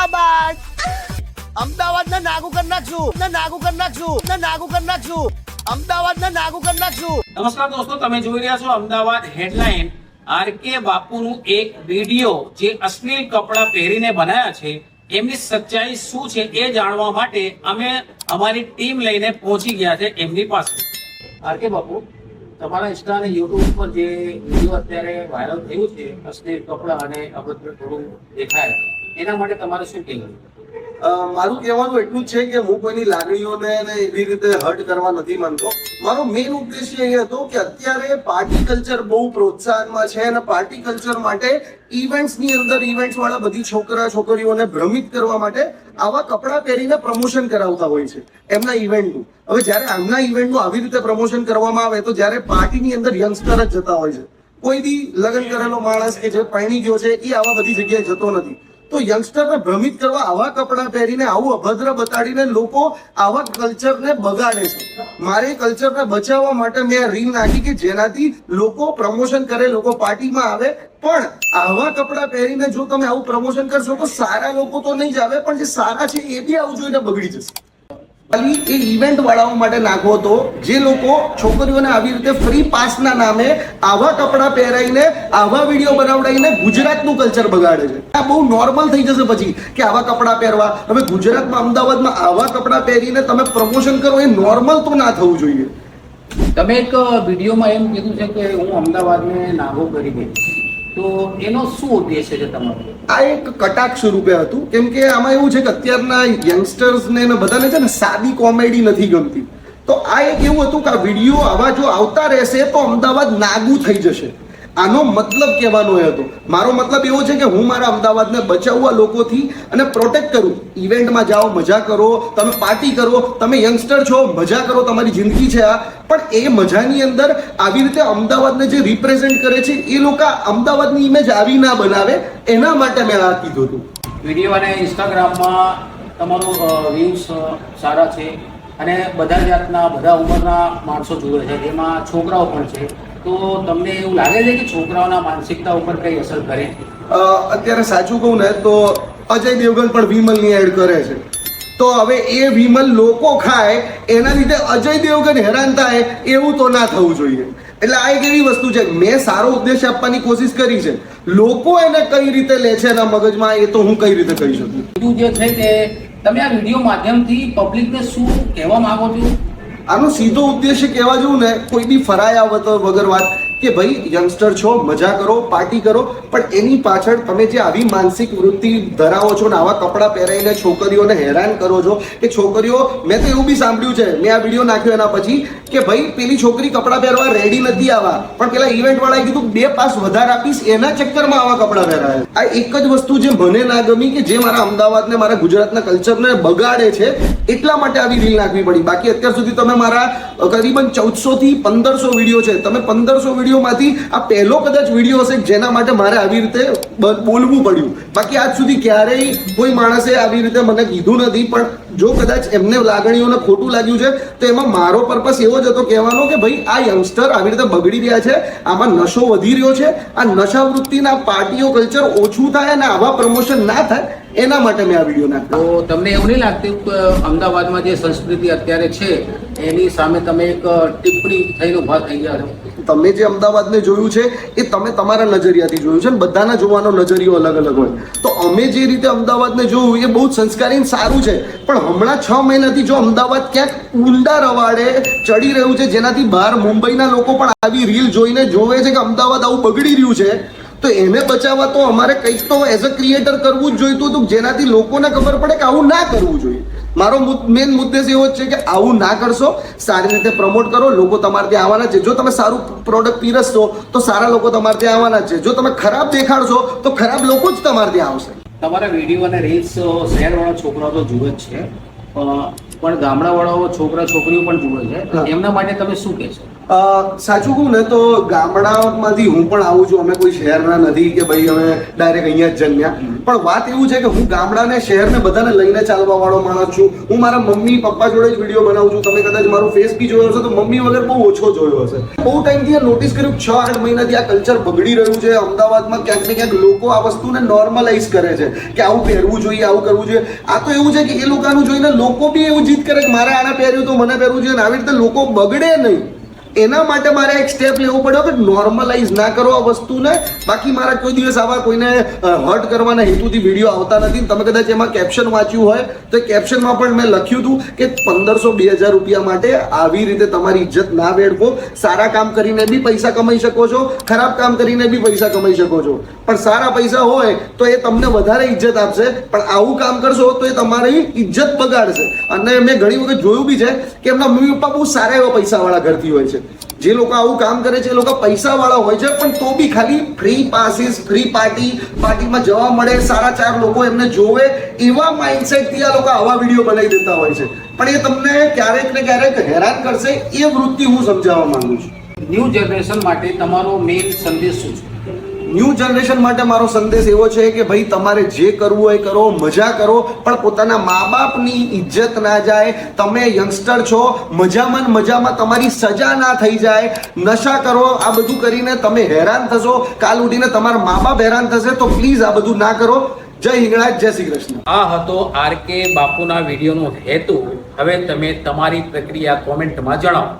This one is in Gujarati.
અમદાવાદ અમદાવાદને નાગુ કરી નાખશું અમદાવાદને નાગુ કરી નાખશું. નમસ્કાર દોસ્તો, તમે જોઈ રહ્યા છો અમદાવાદ હેડલાઇન. આરકે બાપુનું એક વિડીયો જે અશ્લીલ કપડાં પહેરીને બનાવ્યા છે, એમની સચ્ચાઈ શું છે એ જાણવા માટે અમે અમારી ટીમ લઈને પહોંચી ગયા છે એમની પાસે. આરકે બાપુ, તમારા ઇન્સ્ટા અને યુટ્યુબ પર જે વિડીયો અત્યારે વાયરલ થયું છે અશ્લીલ કપડાં અને અભદ્ર થોડું દેખાય, એના માટે તમારે શું કહેવું? મારું કહેવાનું એટલું જ છે કે હું કોઈની લાગણીઓને એવી રીતે હર્ટ કરવા નથી માંગતો. મારો મેઇન ઉદ્દેશ્ય એ હતો કે અત્યારે પાર્ટી કલ્ચર બહુ પ્રોત્સાહનમાં છે અને પાર્ટી કલ્ચર માટે ઇવેન્ટ્સની અંદર ઇવેન્ટ્સ વાળા બધી છોકરીઓને ભ્રમિત કરવા માટે આવા કપડાં પહેરીને પ્રમોશન કરાવતા હોય છે એમના ઇવેન્ટનું. હવે જ્યારે આમના ઇવેન્ટનું આવી રીતે પ્રમોશન કરવામાં આવે તો જ્યારે પાર્ટીની અંદર યંગસ્ટર જ જતા હોય છે. કોઈ બી લગ્ન કરેલો માણસ કે જે પરણી ગયો છે એ આવા બધી જગ્યાએ જતો નથી. તો યંગસ્ટરને ભ્રમિત કરવા આવા કપડાં પહેરીને આવું અભદ્ર બતાડીને લોકો આવા કલ્ચરને બગાડે છે. મારે કલ્ચરને બચાવવા માટે મેં રીલ નાખી કે જેનાથી લોકો પ્રમોશન કરે, લોકો પાર્ટીમાં આવે, પણ આવા કપડાં પહેરીને જો તમે આવું પ્રમોશન કરશો તો સારા લોકો તો નહીં જ આવે, પણ જે સારા છે એ બી આવું જોઈને બગડી જશે. ખાલી એ ઇવેન્ટ વાળાઓ માટે નાખો તો જે લોકો છોકરીઓને આવી રીતે ફ્રી પાસના નામે આવા કપડાં પહેરાઈને આવા વિડીયો બનાવડાવીને ગુજરાતનું કલ્ચર બગાડે છે. આ બહુ નોર્મલ થઈ જશે પછી કે આવા કપડાં પહેરવા. હવે ગુજરાતમાં અમદાવાદમાં આવા કપડાં પહેરીને તમે પ્રમોશન કરો એ નોર્મલ તો ના થવું જોઈએ. તમે એક વિડીયોમાં એમ કીધું છે કે હું અમદાવાદને નાગો કરી દઈશ, તો એનો શું ઉદ્દેશ્ય છે તમારો? આ એક કટાક્ષ રૂપે હતું, કેમ કે આમાં એવું છે કે અત્યારના યંગસ્ટર્સને બધાને છે ને સાદી કોમેડી નથી ગમતી. તો આ એક એવું હતું કે આ વિડીયો આવા જો આવતા રહેશે તો અમદાવાદ નાગુ થઈ જશે. આનો મતલબ કહેવાનો એ હતો. મારો મતલબ એવો છે કે હું મારા અમદાવાદને બચાવવા લોકોથી અને પ્રોટેક્ટ કરું. ઇવેન્ટમાં જાઓ, મજા કરો, તમે પાર્ટી કરો, તમે યંગસ્ટર છો, મજા કરો, તમારી જિંદગી છે આ. પણ એ મજાની અંદર આવી રીતે અમદાવાદને જે રિપ્રેઝેન્ટ કરે છે એ લોકો અમદાવાદની ઇમેજ આવી ના બનાવે, એના માટે મેં આ કીધું હતું. વિડીયો અને ઇન્સ્ટાગ્રામમાં તમારું વ્યૂઝ સારા છે અને બધા જાતના બધા ઉંમરના માણસો જુએ છે, જેમાં છોકરાઓ પણ છે. તો તમને એવું લાગે છે કે છોકરાઓના માનસિકતા ઉપર કઈ અસર કરે? અત્યારે સાચું કહું ને તો અજય દેવગન પણ વિમલની એડ કરે છે. તો હવે એ વિમલ લોકો ખાય એના લીધે અજય દેવગન હેરાન થાય એવું તો ના થવું જોઈએ. એટલે આ એક એવી વસ્તુ છે, મેં સારો ઉદ્દેશ આપવાની કોશિશ કરી છે. લોકો એને કઈ રીતે લે છે એના મગજમાં એ તો હું કઈ રીતે કહી શકું. બીજું જે છે કે તમે આ વિડીયો માધ્યમથી પબ્લિકને શું કહેવા માંગો છો? આનો સીધો ઉદ્દેશ્ય કહેવા જવું ને, કોઈ બી ફરાયા વગર વાત કે ભાઈ યંગસ્ટર છો, મજા કરો, પાર્ટી કરો, પણ એની પાછળ તમે જે આવી માનસિક વૃત્તિ ધરાવો છો ને આવા કપડાં પહેરાઈને છોકરીઓને હેરાન કરો છો કે છોકરીઓ, મેં તો એવું બી સાંભળ્યું છે, મેં આ વિડીયો નાખ્યો એના પછી કે ભાઈ પેલી છોકરી કપડાં પહેરવા રેડી નથી આવા, પણ પેલા ઇવેન્ટ વાળાએ કીધું 2 પાસ વધારે આપીશ, એના ચક્કરમાં આવા કપડાં પહેરાય. આ એક જ વસ્તુ જે મને ના ગમી કે જે મારા અમદાવાદને, મારા ગુજરાતના કલ્ચરને બગાડે છે, એટલા માટે આવી રીલ નાખવી પડી. બાકી અત્યાર સુધી તમે મારા કરીબન 1400 થી 1500 વિડીયો છે, તમે 1500 વિડીયોમાંથી આ પહેલો કદાચ વિડીયો હશે જેના માટે મારે આવી રીતે બોલવું પડ્યું. બાકી આજ સુધી ક્યારેય કોઈ માણસે આવી રીતે મને કીધું નથી. પણ જો કદાચ એમને લાગણીઓને ખોટું લાગ્યું છે તો એમાં મારો પર્પસ એવો જ હતો કહેવાનો કે ભાઈ આ યંગસ્ટર આવી રીતે બગડી રહ્યા છે, આમાં નશો વધી રહ્યો છે, આ નશાવૃત્તિના પાર્ટીઓ કલ્ચર ઓછું થાય અને આવા પ્રમોશન ના થાય એના માટે મેં આ વિડીયો નાખ્યો. તો તમને એવું નહીં લાગતું કે અમદાવાદમાં જે સંસ્કૃતિ અત્યારે છે એની સામે તમે એક ટિપ્પણી થઈને ઉભા થઈ ગયા છો? તમે જે અમદાવાદને જોયું છે એ તમે તમારા નજરિયાથી જોયું છે ને બધાના જોવાનો નજરિયો અલગ અલગ હોય. તો અમે જે રીતે અમદાવાદને જોયું એ બહુ જ સંસ્કારી સારું છે, પણ હમણાં 6 મહિનાથી જો અમદાવાદ ક્યાંક ઊંડા રવાડે ચડી રહ્યું છે, જેનાથી બહાર મુંબઈના લોકો પણ આવી રીલ જોઈને જોવે છે કે અમદાવાદ આવું બગડી રહ્યું છે, તો એને બચાવવા તો અમારે કંઈક તો એઝ અ ક્રિએટર કરવું જ જોઈતું હતું, જેનાથી લોકોને ખબર પડે કે આવું ના કરવું જોઈએ. મારો મેઇન મુદ્દેશ એવો જ છે કે આવું ના કરશો, સારી રીતે પ્રમોટ કરો, લોકો તમારે ત્યાં આવવાના છે. જો તમે સારું પ્રોડક્ટ પીરસશો તો સારા લોકો તમારે ત્યાં આવવાના છે. જો તમે ખરાબ દેખાડશો તો ખરાબ લોકો જ તમારે ત્યાં આવશે. તમારા વિડીયો અને રીલ્સ શહેરવાળા છોકરાઓ તો જુએ જ છે, પણ ગામડાવાળાઓ છોકરા છોકરીઓ પણ જુએ છે, એમના માટે તમે શું કહેશો? સાચું કહું ને તો ગામડામાંથી હું પણ આવું છું. અમે કોઈ શહેરના નથી કે ભાઈ અમે ડાયરેક્ટ અહીંયા જ જન્મ્યા. પણ વાત એવું છે કે હું ગામડાને શહેરને બધાને લઈને ચાલવા વાળો માણસ છું. હું મારા મમ્મી પપ્પા જોડે જ વિડીયો બનાવું છું. તમે કદાચ મારો ફેસ બી જોયો હશે તો મમ્મી વગર બહુ ઓછો જોયો હશે. બહુ ટાઈમથી નોટિસ કર્યું 6-8 મહિનાથી આ કલ્ચર બગડી રહ્યું છે અમદાવાદમાં. ક્યાંક ને ક્યાંક લોકો આ વસ્તુને નોર્મલાઇઝ કરે છે કે આવું પહેરવું જોઈએ, આવું કરવું જોઈએ. આ તો એવું છે કે એ લોકોનું જોઈને લોકો બી એવું જીદ કરે કે મારે આને પહેર્યું તો મને પહેરવું જોઈએ. આવી રીતે લોકો બગડે નહીં એના માટે મારે એક સ્ટેપ લેવો પડ્યો કે નોર્મલાઇઝ ના કરો આ વસ્તુને. બાકી મારા કોઈ દિવસ આવા કોઈને હર્ટ કરવાના હેતુથી વિડીયો આવતા નથી. તમે કદાચ એમાં કેપ્શન વાંચ્યું હોય તો કેપ્શનમાં પણ મેં લખ્યું હતું કે 1500-2000 રૂપિયા માટે આવી રીતે તમારી ઇજ્જત ના વેડવો. સારા કામ કરીને બી પૈસા કમાઈ શકો છો, ખરાબ કામ કરીને બી પૈસા કમાઈ શકો છો. પણ સારા પૈસા હોય તો એ તમને વધારે ઇજ્જત આપશે. પણ આવું કામ કરશો તો એ તમારી ઇજ્જત બગાડશે. અને મેં ઘણી વખત જોયું બી છે કે એમના મમ્મી પપ્પા બહુ સારા એવા પૈસાવાળા ઘરથી હોય છે. જે લોકો આવું કામ કરે છે એ લોકો પૈસા વાળા હોય છે, પણ તો બી ખાલી ફ્રી પાસીસ, ફ્રી પાર્ટીમાં જવા મળે, સારા 4 લોકો એમને જોવે એવા માઇન્ડસેટ થી આ લોકો આવા વિડીયો બનાવી દેતા હોય છે. પણ એ તમને ક્યારેક ને ક્યારેક હેરાન કરશે. એ વૃત્તિ હું સમજાવવા માંગુ છું. ન્યૂ જનરેશન માટે તમારો મેઇન સંદેશ શું છે? ન્યૂ જનરેશન માટે મારો સંદેશ એવો છે કે ભાઈ તમારે જે કરવું હોય કરો, મજા કરો, પણ પોતાના મા બાપની ઇજ્જત ના જાય. તમે યંગસ્ટર છો, મજામાં તમારી સજા ના થઈ જાય. નશા કરો, આ બધું કરીને તમે હેરાન થશો. કાલ ઉઠીને તમારા મા બાપ હેરાન થશે. તો પ્લીઝ આ બધું ના કરો. જય હિંગળાજ, જય શ્રી કૃષ્ણ. આ હતો આરકે બાપુના વિડીયોનો હેતુ. હવે તમે તમારી પ્રક્રિયા કોમેન્ટમાં જણાવો.